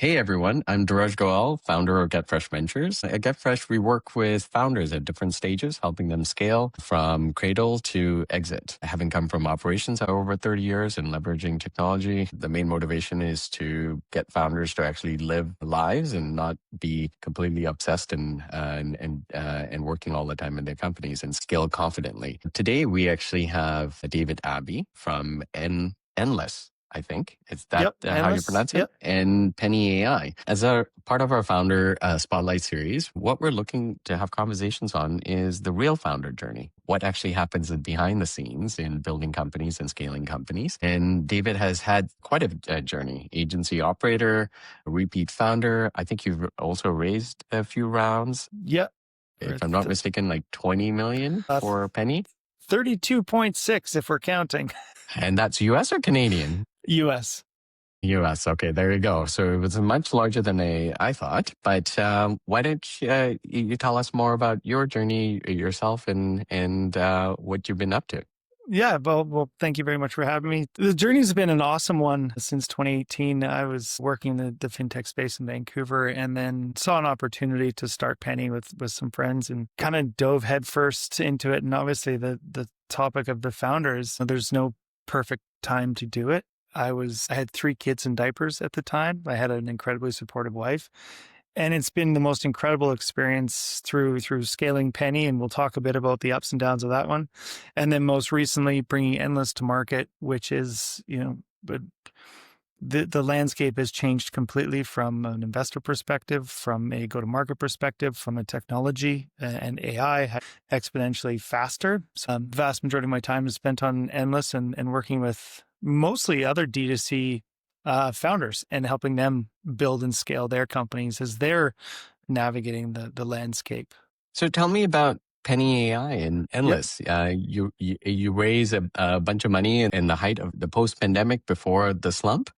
Hey everyone, I'm Diraj Goel, founder of Get Fresh Ventures. At Get Fresh, we work with founders at different stages, helping them scale from cradle to exit. Having come from operations for over 30 years and leveraging technology, the main motivation is to get founders to actually live lives and not be completely obsessed and working all the time in their companies and scale confidently. Today, we actually have David Abbey from Endless. I think. Is that Yep, how you Endlss. pronounce it? Yep. And Penny AI. As a part of our founder spotlight series, what we're looking to have conversations on is the real founder journey. What actually happens behind the scenes in building companies and scaling companies. And David has had quite a journey. Agency operator, a repeat founder. I think you've also raised a few rounds. Yep. If I'm not mistaken, like 20 million for Penny. 32.6 if we're counting. And that's US or Canadian? US. US. Okay, there you go. So it was much larger than I thought. But why don't you tell us more about your journey yourself and what you've been up to? Yeah, well, thank you very much for having me. The journey's been an awesome one since 2018. I was working in the fintech space in Vancouver and then saw an opportunity to start Penny with some friends and kind of dove headfirst into it. And obviously the topic of the founders, there's no perfect time to do it. I had 3 kids in diapers at the time. I had an incredibly supportive wife. And it's been the most incredible experience through scaling Penny, and we'll talk a bit about the ups and downs of that one. And then most recently bringing Endlss to market, which is, but the landscape has changed completely from an investor perspective, from a go-to-market perspective, from a technology and AI exponentially faster. So the vast majority of my time is spent on Endlss and working with mostly other D2C founders and helping them build and scale their companies as they're navigating the landscape. So tell me about Penny AI and Yep. Endless. You raise a bunch of money in the height of the post-pandemic before the slump.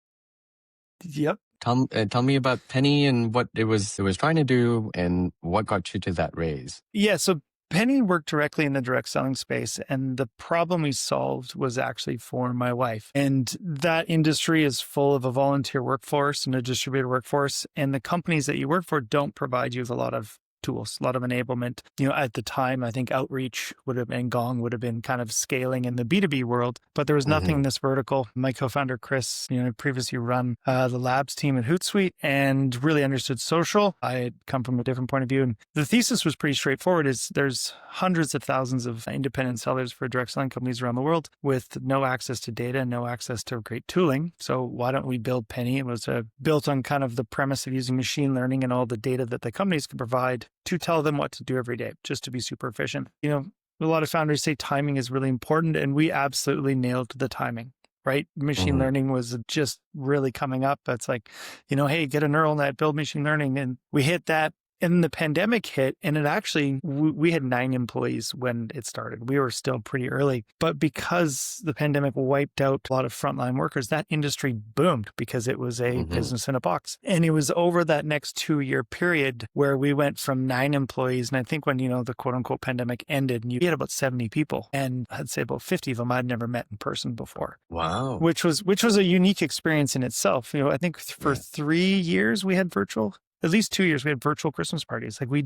Yep. Tell me about Penny and what it was trying to do and what got you to that raise. Yeah. So Penny worked directly in the direct selling space, and the problem we solved was actually for my wife. And that industry is full of a volunteer workforce and a distributed workforce, and the companies that you work for don't provide you with a lot of tools, a lot of enablement. At the time, I think Outreach would have been Gong would have been kind of scaling in the B2B world, but there was nothing in this vertical. My co-founder, Chris, previously run the labs team at Hootsuite and really understood social. I had come from a different point of view. And the thesis was pretty straightforward is there's hundreds of thousands of independent sellers for direct selling companies around the world with no access to data, no access to great tooling. So why don't we build Penny? It was built on kind of the premise of using machine learning and all the data that the companies can provide to tell them what to do every day, just to be super efficient. A lot of founders say timing is really important, and we absolutely nailed the timing, right? Machine learning was just really coming up. That's like, hey, get a neural net, build machine learning. And we hit that. And the pandemic hit, and it actually, we had 9 employees when it started. We were still pretty early. But because the pandemic wiped out a lot of frontline workers, that industry boomed because it was a business in a box. And it was over that next 2-year period where we went from 9 employees. And I think when, the quote unquote pandemic ended, and you had about 70 people. And I'd say about 50 of them I'd never met in person before. Wow. Which was a unique experience in itself. I think for 3 years we had virtual. At least 2 years, we had virtual Christmas parties. Like you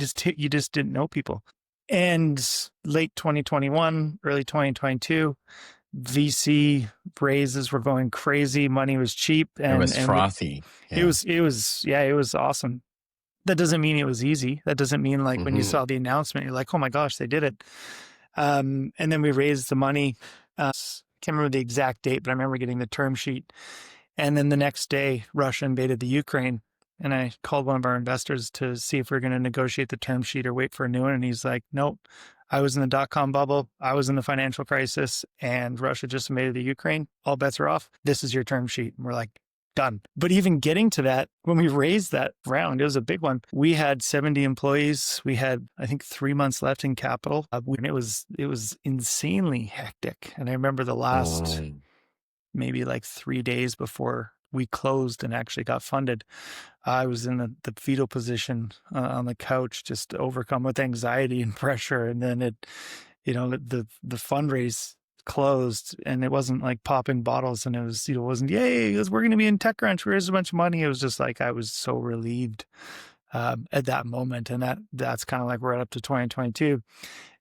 just didn't know people. And late 2021, early 2022, VC raises were going crazy. Money was cheap. And it was frothy. It was awesome. That doesn't mean it was easy. That doesn't mean like when you saw the announcement, you're like, oh my gosh, they did it. And then we raised the money. Can't remember the exact date, but I remember getting the term sheet. And then the next day, Russia invaded the Ukraine. And I called one of our investors to see if we are going to negotiate the term sheet or wait for a new one. And he's like, nope, I was in the dot-com bubble. I was in the financial crisis and Russia just invaded the Ukraine. All bets are off. This is your term sheet. And we're like, done. But even getting to that, when we raised that round, it was a big one. We had 70 employees. We had, I think, 3 months left in capital. It was insanely hectic. And I remember the last maybe like 3 days before we closed and actually got funded, I was in the fetal position on the couch, just overcome with anxiety and pressure. And then the fundraise closed, and it wasn't like popping bottles, and it was, it wasn't, yay, we're going to be in TechCrunch, here's a bunch of money. It was just like, I was so relieved at that moment. And that's kind of like right up to 2022.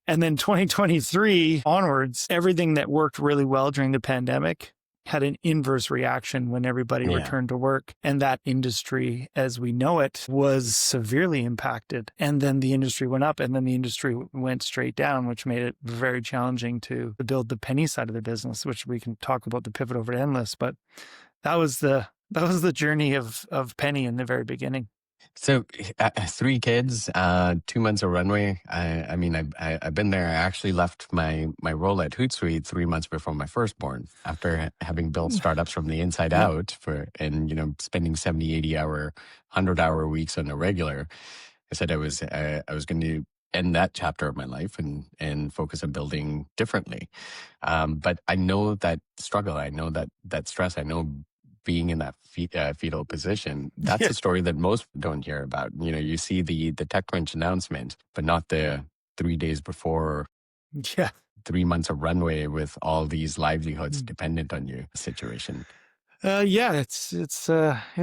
And then 2023 onwards, everything that worked really well during the pandemic had an inverse reaction when everybody Yeah. returned to work. And that industry, as we know it, was severely impacted. And then the industry went up, and then the industry went straight down, which made it very challenging to build the penny side of the business, which we can talk about the pivot over to Endlss. But that was the journey of Penny in the very beginning. So 3 kids, 2 months of runway. I mean, I've been there. I actually left my role at Hootsuite 3 months before my firstborn, after having built startups from the inside Yep. out and spending 70, 80-hour, 100-hour weeks on a regular. I said I was going to end that chapter of my life and focus on building differently. But I know that struggle. I know that stress. I know being in that fetal position. That's a story that most don't hear about. You see the TechCrunch announcement, but not the 3 days before, Yeah. 3 months of runway with all these livelihoods dependent on you situation. Yeah, it's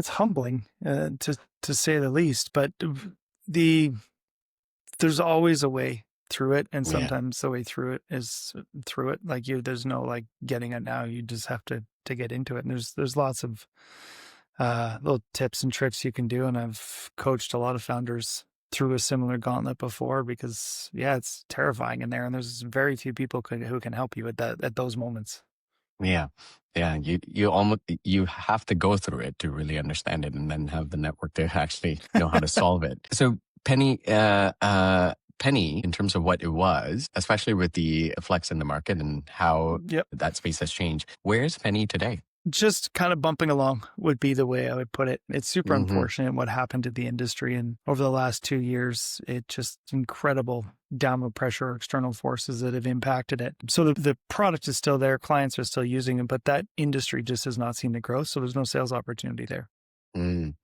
humbling to say the least, but there's always a way through it, and sometimes the way through it is through it. Like there's no like getting it now. You just have to get into it. And there's lots of little tips and tricks you can do. And I've coached a lot of founders through a similar gauntlet before, because it's terrifying in there, and there's very few people who can help you at those moments. Yeah. You have to go through it to really understand it, and then have the network to actually know how to solve it. So Penny, in terms of what it was, especially with the flex in the market and how that space has changed, where's Penny today? Just kind of bumping along would be the way I would put it. It's super unfortunate what happened to the industry. And over the last 2 years, it just incredible downward pressure, external forces that have impacted it. So the product is still there. Clients are still using it, but that industry just has not seen the growth. So there's no sales opportunity there. And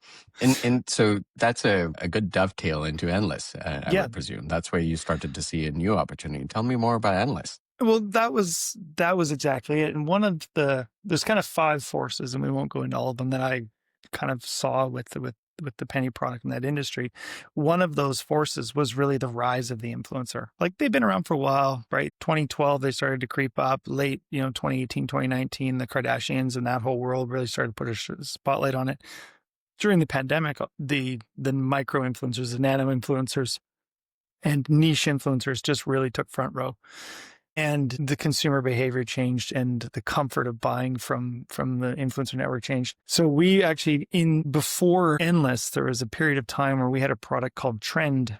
so that's a good dovetail into Endlss, I would presume. That's where you started to see a new opportunity. Tell me more about Endlss. Well, that was exactly it. And there's kind of 5 forces, and we won't go into all of them, that I kind of saw with the penny product in that industry. One of those forces was really the rise of the influencer. Like, they've been around for a while, right? 2012, they started to creep up. Late, 2018, 2019, the Kardashians and that whole world really started to put a spotlight on it. During the pandemic, the micro influencers, the nano influencers, and niche influencers just really took front row. And the consumer behavior changed, and the comfort of buying from the influencer network changed. So we actually, before Endlss, there was a period of time where we had a product called Trend,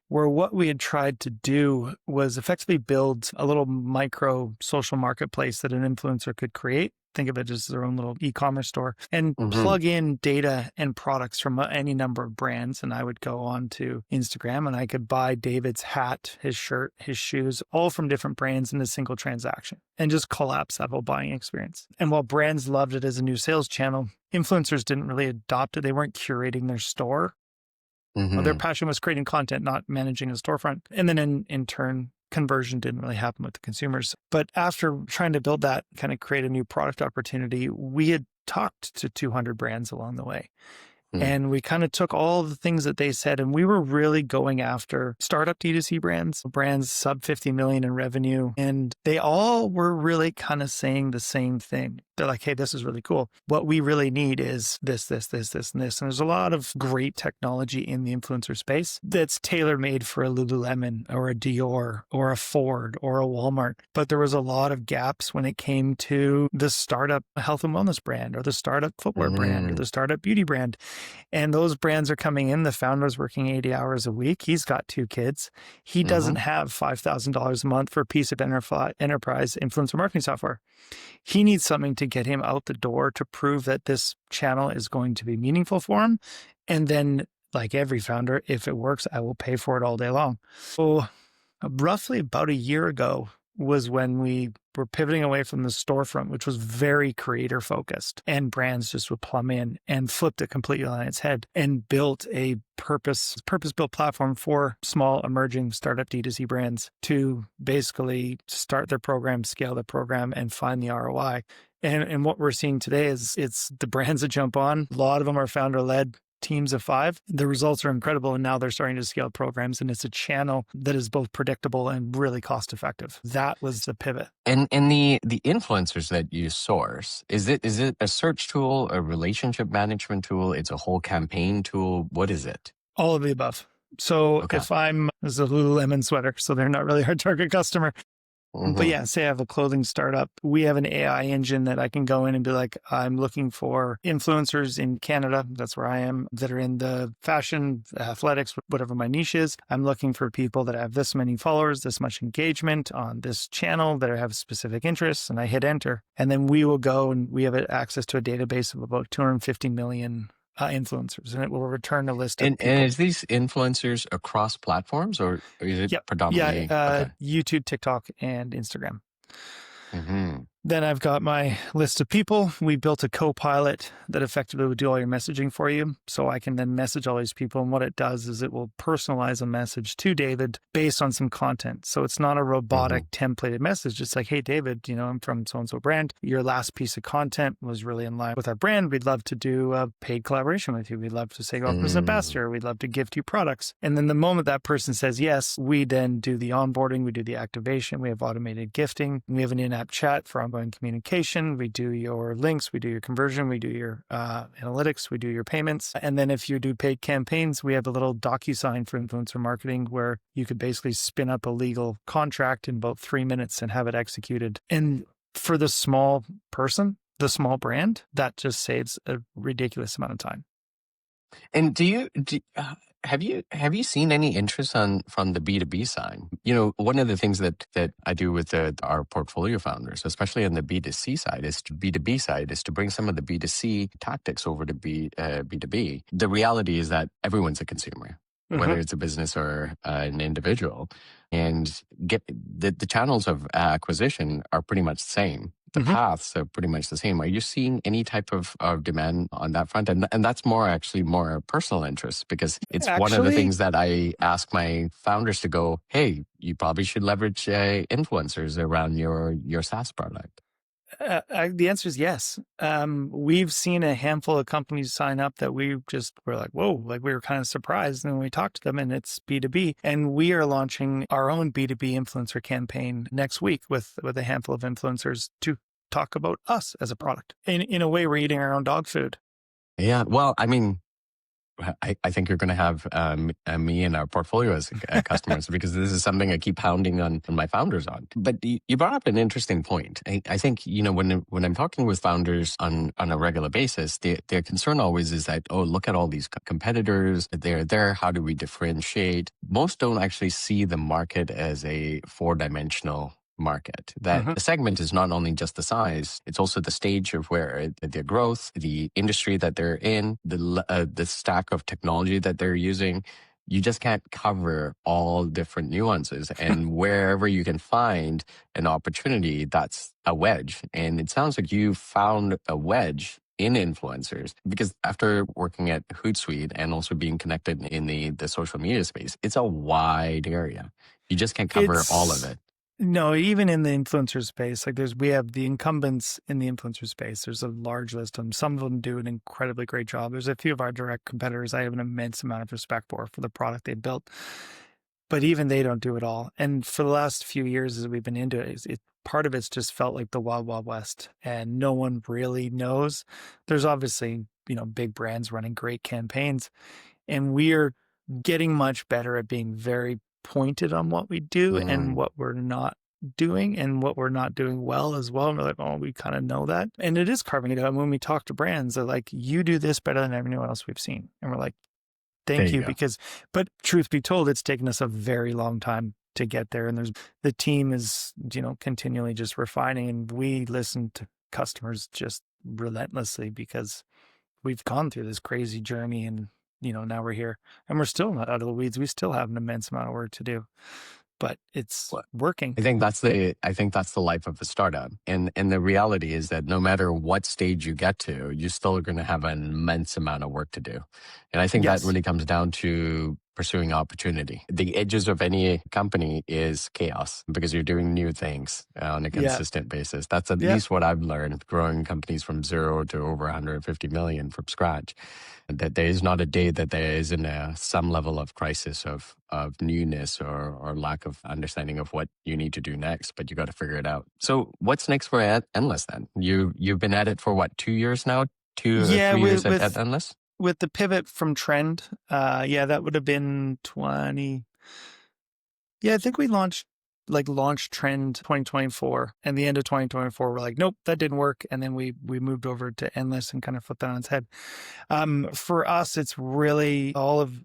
where what we had tried to do was effectively build a little micro social marketplace that an influencer could create. Think of it as their own little e-commerce store, and plug in data and products from any number of brands. And I would go on to Instagram, and I could buy David's hat, his shirt, his shoes, all from different brands in a single transaction, and just collapse that whole buying experience. And while brands loved it as a new sales channel, influencers didn't really adopt it. They weren't curating their store. Well, their passion was creating content, not managing a storefront. And then in turn, conversion didn't really happen with the consumers. But after trying to build that, kind of create a new product opportunity, we had talked to 200 brands along the way. And we kind of took all the things that they said, and we were really going after startup D2C brands sub 50 million in revenue. And they all were really kind of saying the same thing. They're like, hey, this is really cool. What we really need is this, and this. And there's a lot of great technology in the influencer space that's tailor-made for a Lululemon or a Dior or a Ford or a Walmart. But there was a lot of gaps when it came to the startup health and wellness brand, or the startup footwear brand, or the startup beauty brand. And those brands are coming in. The founder's working 80 hours a week. He's got 2 kids. He doesn't have $5,000 a month for a piece of enterprise influencer marketing software. He needs something to get him out the door to prove that this channel is going to be meaningful for him. And then, like every founder, if it works, I will pay for it all day long. So roughly about a year ago, was when we were pivoting away from the storefront, which was very creator focused, and brands just would plumb in and flipped it completely on its head and built a purpose-built platform for small emerging startup D2C brands to basically start their program, scale their program, and find the ROI. And what we're seeing today is it's the brands that jump on. A lot of them are founder-led teams of 5. The results are incredible, and now they're starting to scale programs, and it's a channel that is both predictable and really cost-effective. That was the pivot. And the influencers that you source, is it a search tool, a relationship management tool? It's a whole campaign tool. What is it? All of the above. So Okay. if this is a Lululemon sweater, so they're not really our target customer. But yeah, say I have a clothing startup. We have an AI engine that I can go in and be like, I'm looking for influencers in Canada. That's where I am, that are in the fashion, athletics, whatever my niche is. I'm looking for people that have this many followers, this much engagement on this channel, that have specific interests. And I hit enter. And then we will go, and we have access to a database of about 250 million influencers, and it will return a list of people. And is these influencers across platforms, or is it predominantly? Okay. YouTube, TikTok, and Instagram. Mm-hmm. Then I've got my list of people. We built a co-pilot that effectively would do all your messaging for you. So I can then message all these people. And what it does is it will personalize a message to David based on some content. So it's not a robotic templated message. It's like, hey, David, I'm from so-and-so brand. Your last piece of content was really in line with our brand. We'd love to do a paid collaboration with you. We'd love to say, as an ambassador. We'd love to gift you products. And then the moment that person says yes, we then do the onboarding. We do the activation. We have automated gifting. We have an in-app chat for ongoing communication. We do your links, we do your conversion, we do your analytics, we do your payments. And then if you do paid campaigns, we have a little DocuSign for influencer marketing where you could basically spin up a legal contract in about 3 minutes and have it executed. And for the small person, the small brand, that just saves a ridiculous amount of time. And have you seen any interest from the B2B side? One of the things that I do with our portfolio founders, especially on the B2C side, B2B side, is to bring some of the B2C tactics over to B2B. The reality is that everyone's a consumer, whether it's a business or an individual, and get the channels of acquisition are pretty much the same. The paths are pretty much the same. Are you seeing any type of demand on that front? And that's more personal interest, because it's one of the things that I ask my founders to go, hey, you probably should leverage influencers around your SaaS product. The answer is yes. We've seen a handful of companies sign up that we just were like, whoa, like we were kind of surprised. And then we talked to them, and it's B2B. And we are launching our own B2B influencer campaign next week with a handful of influencers to talk about us as a product. In a way, we're eating our own dog food. Yeah. Well, I mean, I think you're going to have me in our portfolio as customers, because this is something I keep pounding on my founders on. But you brought up an interesting point. I think, when I'm talking with founders on a regular basis, their concern always is that, oh, look at all these competitors. They're there. How do we differentiate? Most don't actually see the market as a 4-dimensional market. That the segment is not only just the size, it's also the stage of where their growth, the industry that they're in, the stack of technology that they're using. You just can't cover all different nuances. And wherever you can find an opportunity, that's a wedge. And it sounds like you found a wedge in influencers, because after working at Hootsuite and also being connected in the social media space, it's a wide area. You just can't cover all of it. No, even in the influencer space, like we have the incumbents in the influencer space. There's a large list of them. Some of them do an incredibly great job. There's a few of our direct competitors I have an immense amount of respect for the product they built, but even they don't do it all. And for the last few years as we've been into it, part of it's just felt like the Wild Wild West, and no one really knows. There's obviously, big brands running great campaigns, and we're getting much better at being very pointed on what we do and what we're not doing, and what we're not doing well as well. And we're like, oh, we kind of know that. And it is carving it out. And when we talk to brands, they're like, you do this better than anyone else we've seen. And we're like, thank you. But truth be told, it's taken us a very long time to get there. And the team is, continually just refining, and we listen to customers just relentlessly, because we've gone through this crazy journey, and now we're here, and we're still not out of the weeds. We still have an immense amount of work to do. but it's Well, working. I think that's the life of a startup. And the reality is that no matter what stage you get to, you're still going to have an immense amount of work to do. And I think that Yes. really comes down to pursuing opportunity. The edges of any company is chaos because you're doing new things on a Yeah. consistent basis. That's at Yeah. least what I've learned growing companies from zero to over 150 million from scratch. That there is not a day that there isn't some level of crisis of newness or lack of understanding of what you need to do next, but you got to figure it out. So what's next for Endless then? You've been at it for what, 2 years now? Two or Yeah. 3 years at Endless? With the pivot from trend, yeah, that would have been 20. Yeah, I think we launched trend 2024, and the end of 2024 we're like, nope, that didn't work, and then we moved over to Endlss and kind of flipped that on its head. For us, it's really all of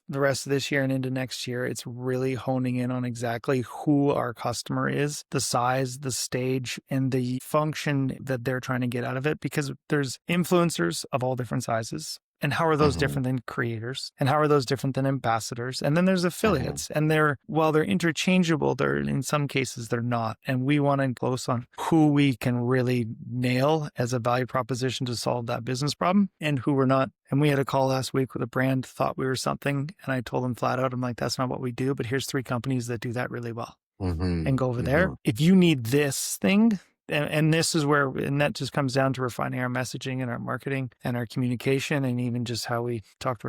the rest of this year and into next year, it's really honing in on exactly who our customer is, the size, the stage, and the function that they're trying to get out of it, because there's influencers of all different sizes. And how are those Mm-hmm. different than creators? And how are those different than ambassadors? And then there's Mm-hmm. affiliates, and while they're interchangeable, they're in some cases they're not. And we want to close on who we can really nail as a value proposition to solve that business problem, and who we're not. And we had a call last week with a brand thought we were something, and I told them flat out, I'm like, that's not what we do, but here's 3 companies that do that really well, Mm-hmm. and go over Mm-hmm. there. If you need this thing, and this is where, and that just comes down to refining our messaging and our marketing and our communication, and even just how we talk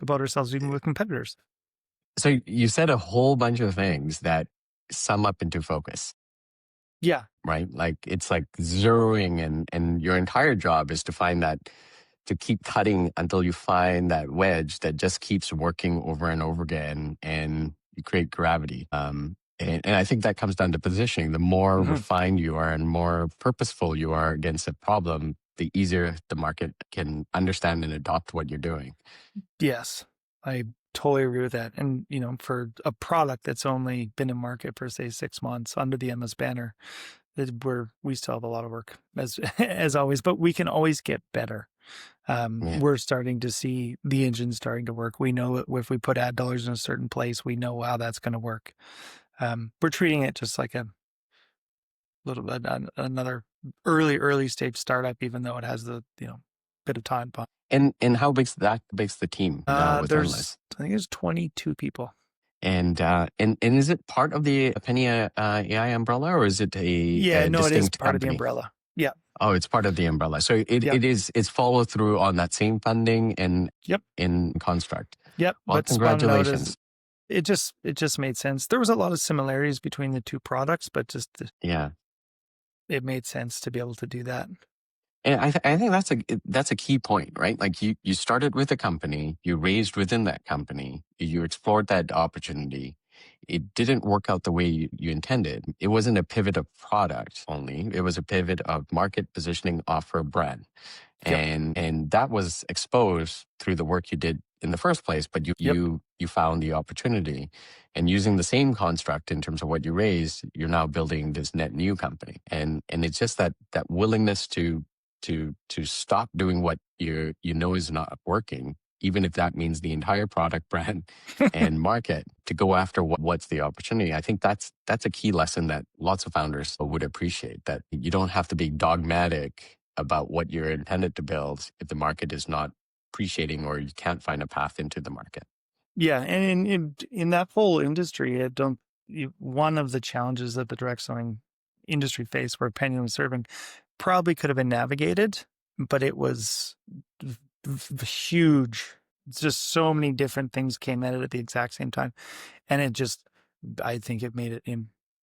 about ourselves, even with competitors. So you said a whole bunch of things that sum up into focus, Yeah. right? Like it's like zeroing and your entire job is to find that, to keep cutting until you find that wedge that just keeps working over and over again and you create gravity. And I think that comes down to positioning. The more Mm-hmm. refined you are and more purposeful you are against a problem, the easier the market can understand and adopt what you're doing. Yes, I totally agree with that. And, for a product that's only been in market for, say, 6 months under the Endless banner, we still have a lot of work as, as always, but we can always get better. Yeah. We're starting to see the engine starting to work. We know if we put ad dollars in a certain place, we know how that's going to work. We're treating it just like a little bit another early stage startup, even though it has the bit of time. And how big's the team with There's Endless? I think there's 22 people. And is it part of the Penny AI umbrella, or is it Yeah, a no, it is distinct part of the company? umbrella. Yeah. Oh, it's part of the umbrella. So Yep. it's follow through on that same funding and Yep. in construct. Yep. Well, But spun out as congratulations. it just made sense. There was a lot of similarities between the two products, but just Yeah. it made sense to be able to do that. And I think that's a key point, right? Like you started with a company, you raised within that company, you explored that opportunity. It didn't work out the way you intended. It wasn't a pivot of product only. It was a pivot of market positioning, offer, brand. Yep. And that was exposed through the work you did in the first place, but Yep. you found the opportunity, and using the same construct in terms of what you raised, you're now building this net new company. And it's just that willingness to stop doing what you know is not working, even if that means the entire product, brand, and market, to go after what's the opportunity. I think that's a key lesson that lots of founders would appreciate, that you don't have to be dogmatic about what you're intended to build if the market is not appreciating or you can't find a path into the market. Yeah, and in that whole industry, one of the challenges that the direct selling industry faced, where Penny was serving, probably could have been navigated, but it was huge. It's just so many different things came at it at the exact same time, and I think it made it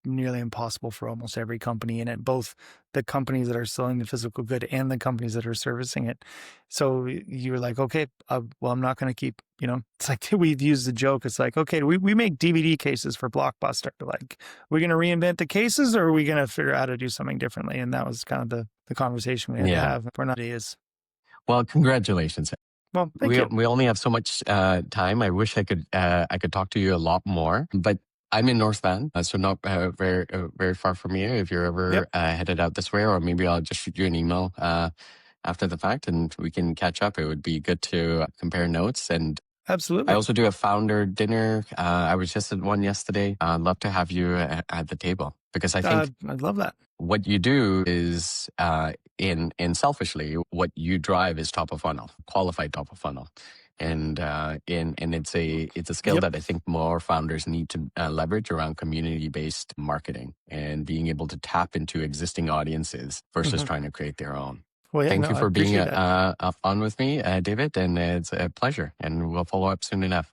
nearly impossible for almost every company in it, both the companies that are selling the physical good and the companies that are servicing it. So you're like, okay, well, I'm not going to keep, it's like we've used the joke. It's like, okay, we make DVD cases for Blockbuster. Like, we're going to reinvent the cases, or are we going to figure out how to do something differently? And that was kind of the conversation we had to Yeah. have. We're not is. Well, congratulations. Well, thank you. We only have so much time. I wish I could talk to you a lot more, but I'm in North Van, so not very far from you. If you're ever Yep. headed out this way, or maybe I'll just shoot you an email after the fact, and we can catch up. It would be good to compare notes. And Absolutely. I also do a founder dinner. I was just at one yesterday. I'd love to have you at the table, because I think I'd love that. what you do is, in selfishly, what you drive is top of funnel, qualified top of funnel. And it's a skill Yep. that I think more founders need to leverage around community-based marketing and being able to tap into existing audiences versus trying to create their own. Well, yeah, Thank no, you I for being appreciate that. on with me, David, and it's a pleasure. And we'll follow up soon enough.